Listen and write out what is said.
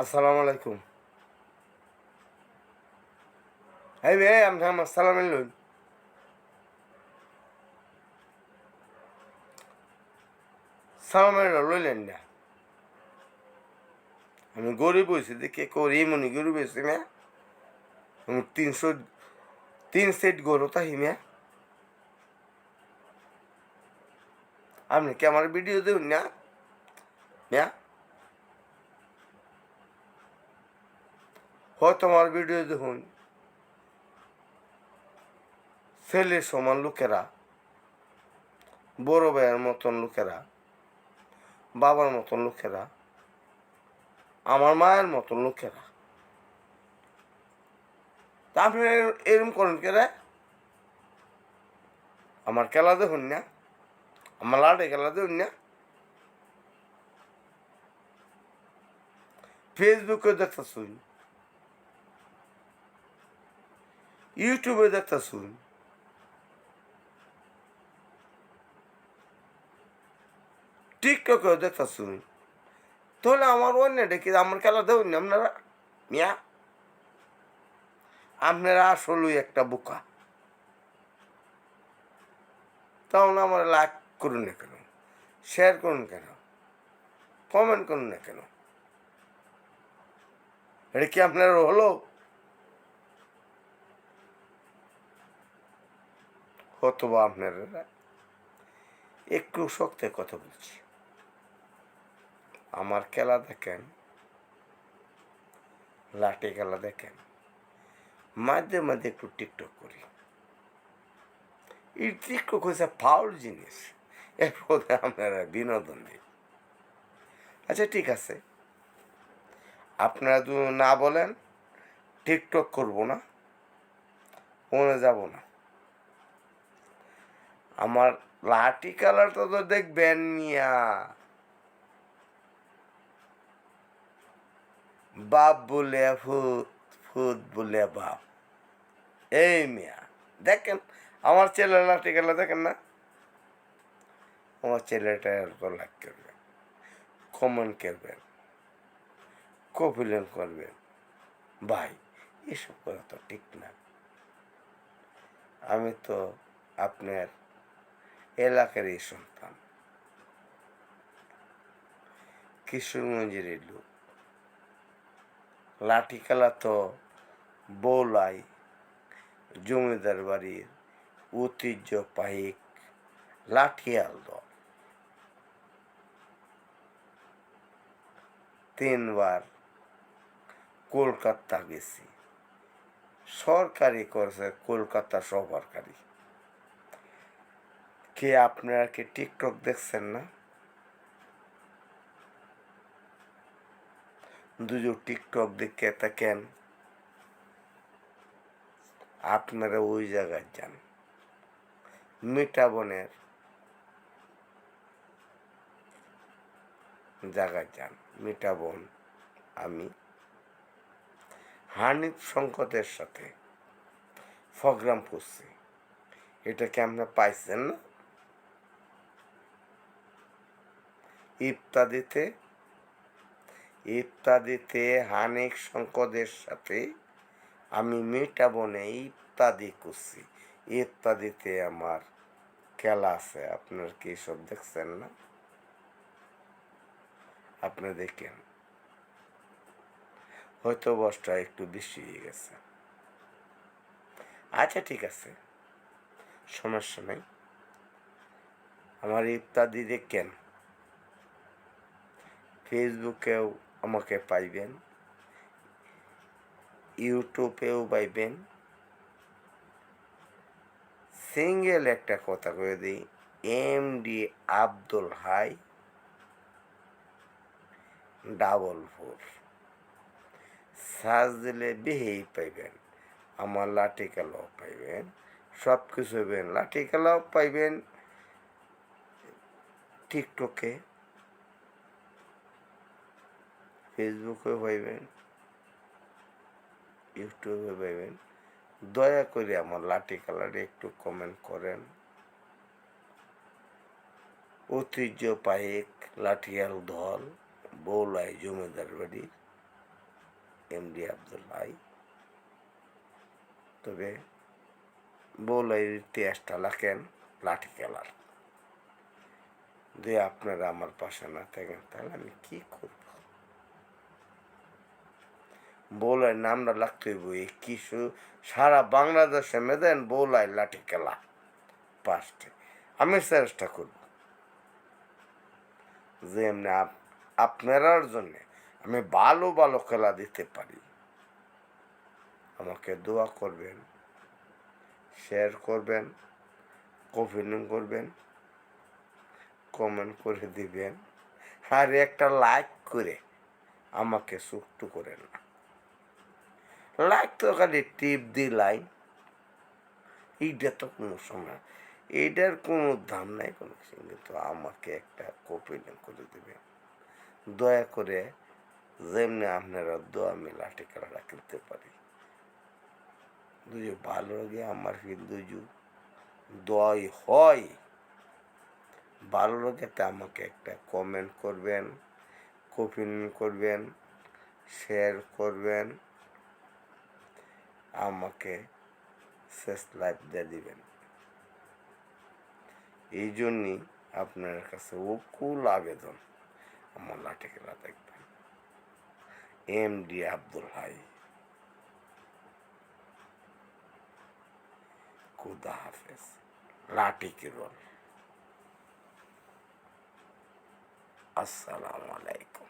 আসসালামু আলাইকুম। এই মেয়ে আমি আমার সালাম লইন। সালাম লইলেন না। আমি গরিব হয়েছি দেখে করি মনি গরিব হয়েছি মেয়ে। আমি 3 সেট গরু তাহি মেয়ে। আপনি কি আমার ভিডিও দেখুন না মেয়া? হয়তো আমার ভিডিও দেখুন ছেলের সমান লোকেরা, বড় ভাইয়ের মতন লোকেরা, বাবার মতন লোকেরা, আমার মায়ের মতন লোকেরা। তা আপনি এরম করেন কে রে? আমার খেলা দেখুন না, আমার লাটে খেলা দেখুন না। ফেসবুকে দেখতেছুন, ইউটিউবে দেখতেছুন, টিকটকেও দেখতেছুন। তাহলে আমার অন্য ডেকে আমার খেলা দেখুন না আপনারা মিয়া। আপনারা আসলেই একটা বোকা। তাহলে আমার লাইক করুন না কেন, শেয়ার করুন কেন, কমেন্ট করুন না কেন? এটা কি আপনার হলো? হতবা আপনারা একটু শক্তে কথা বলছি। আমার খেলা দেখেন, লাঠি খেলা দেখেন, মাঝে মাঝে একটু টিকটক করি। এই টিকটক হচ্ছে ফাউল জিনিস, এর মধ্যে আপনারা বিনোদন দিন। আচ্ছা ঠিক আছে, আপনারা যদি না বলেন টিকটক করবো না, মনে যাব না। আমার লাঠি কালারটা তো দেখবেন মিয়া, বাপ বলে ভূত, ভূত বলে বাপ। এই মিয়া দেখেন আমার ছেলের লাঠি খেলা দেখেন না? আমার ছেলেটা তো লাইক করবেন, কমেন্ট করবেন, কপিলেন করবেন। ভাই এসব করা তো ঠিক না। আমি তো আপনার এলাকারই সন্তান, কিশোরগঞ্জের লোক। লাঠি খেলা তো বৌলাই জমিদার বাড়ির ঐতিহ্যবাহী লাঠিয়াল দল। 3 বার কলকাতা গেছি, সরকারি করেছে কলকাতা সরকারি। কে আপনারা কি টিকটক দেখছেন না? দুটো টিকটক দেখে থাকেন, আপনারা ওই জায়গায় যান, মিঠাবনের জায়গায় যান। মিঠাবন আমি হানিফ সংকটের সাথে প্রোগ্রাম করছি, এটাকে আপনারা পাইছেন না? ইত্যাদিতে হানিফ সংকটের সাথে আমি মিঠাবনে ইত্যাদি করছি। ইত্যাদিতে আমার খেলা আছে, আপনার কি সব দেখছেন না? আপনি দেখেন, হয়তো বসটা একটু বেশি হয়ে গেছে। আচ্ছা ঠিক আছে, সমস্যা নেই। আমার ইত্যাদি দেখেন, ফেসবুকেও আমাকে পাইবেন, ইউটিউবেও পাইবেন। সিঙ্গেল একটা কথা কয়ে দিই, MD আব্দুল হাই 44 সার্চ দিলে বেহেই পাইবেন। আমার লাঠি খেলাও পাইবেন, সব কিছু পাইবেন। লাঠি খেলাও পাইবেন টিকটকে, ফেসবুকে পাইবেন, ইউটিউবে পাইবেন। দয়া করে আমার লাঠি খেলাটা একটু কমেন্ট করেন। ঐতিহ্যবাহী লাঠিয়াল দল বৌলাই জমিদার বাড়ি এমডি আব্দুল ভাই, তবে বউলাইয়ের ইতিহাসটা লেখেন লাঠি খেলার। যদি আপনারা আমার পাশে না থাকেন তাহলে আমি কি করব? বউলাই নামটা লাগতে হইব এই কিছু সারা বাংলাদেশে মেদেন বউলাই লাঠি খেলা পাঁচটে। আমি চেষ্টা করব যে এমনি আপনার জন্যে আমি ভালো ভালো খেলা দিতে পারি। আমাকে দোয়া করবেন, শেয়ার করবেন, কমেন্ট করবেন, কমেন্ট করে দিবেন, আর একটা লাইক করে আমাকে সুক্ত করেন না। লাইক তো খালি টিপ দিলাই, এইটা তো কোনো সময়, এইটার কোনো দাম নাই কোনো কিছু, কিন্তু আমাকে একটা কমেন্ট করে দিবেন দয়া করে, যেমনি আপনারা দোয়া আমি লাঠি খেলাটা খেলতে পারি। যদি ভালো লাগে আমার কিন্তু দোয়াই হয়, ভালো লাগে তা আমাকে একটা কমেন্ট করবেন, কমেন্ট করবেন, শেয়ার করবেন, আমাকে শেষ লাইক দিয়ে দিবেন। এই জন্যই আপনার কাছে ওকুল আবেদন, আমার লাঠি খেলা দেখবেন। এমডি আব্দুল ভাই, খুদা হাফেজ। লাঠি কিরল। আসসালামু আলাইকুম।